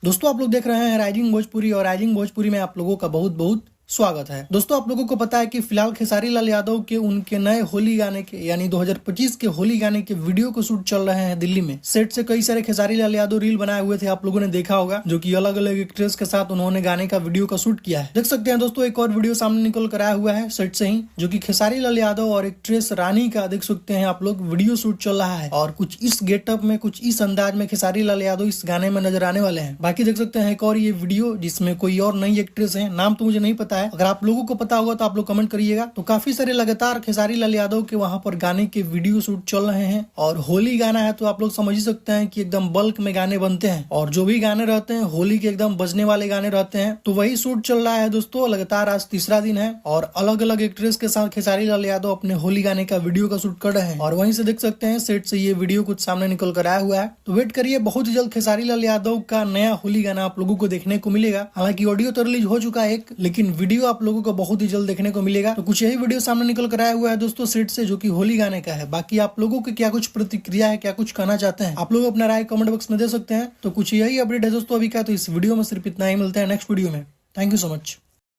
दोस्तों आप लोग देख रहे हैं राइजिंग भोजपुरी और राइजिंग भोजपुरी में आप लोगों का बहुत बहुत स्वागत है। दोस्तों आप लोगों को पता है कि फिलहाल खेसारी लाल यादव के उनके नए होली गाने के यानी 2025 के होली गाने के वीडियो को शूट चल रहे हैं दिल्ली में। सेट से कई सारे खेसारी लाल यादव रील बनाए हुए थे, आप लोगों ने देखा होगा, जो कि अलग अलग एक्ट्रेस के साथ उन्होंने गाने का वीडियो का शूट किया है। देख सकते हैं दोस्तों एक और वीडियो सामने निकल कर आया हुआ है सेट से ही, जो की खेसारी लाल यादव और एक्ट्रेस रानी का देख सकते हैं आप लोग वीडियो शूट चल रहा है। और कुछ इस गेटअप में, कुछ इस अंदाज में खेसारी लाल यादव इस गाने में नजर आने वाले हैं। बाकी देख सकते हैं एक और ये वीडियो जिसमें कोई और नई एक्ट्रेस है, नाम तो मुझे नहीं पता है, अगर आप लोगों को पता होगा तो आप लोग कमेंट करिएगा। तो काफी सारे लगातार खेसारी लाल यादव के वहां पर गाने के वीडियो शूट चल रहे हैं। और होली गाना है तो आप लोग समझ ही सकते हैं कि एकदम बल्क में गाने बनते हैं, और जो भी गाने रहते हैं होली के एकदम बजने वाले गाने रहते हैं। तो वही शूट चल रहा है दोस्तों, लगातार आज तीसरा दिन है और अलग अलग एक्ट्रेस के साथ खेसारी लाल यादव अपने होली गाने का वीडियो का शूट कर रहे हैं। और वहीं से देख सकते हैं सेट से ये वीडियो कुछ सामने निकल कर आया हुआ है। तो वेट करिए, बहुत ही जल्द खेसारी लाल यादव का नया होली गाना आप लोगों को देखने को मिलेगा। हालांकि ऑडियो तो रिलीज हो चुका है एक, लेकिन वीडियो आप लोगों को बहुत ही जल्द देखने को मिलेगा। तो कुछ यही वीडियो सामने निकल कर आया हुआ है दोस्तों सेट से, जो कि होली गाने का है। बाकी आप लोगों की क्या कुछ प्रतिक्रिया है, क्या कुछ कहना चाहते हैं, आप लोग अपना राय कमेंट बॉक्स में दे सकते हैं। तो कुछ यही अपडेट है दोस्तों अभी का। तो इस वीडियो में सिर्फ इतना ही, मिलते हैं नेक्स्ट वीडियो में। Thank you so much.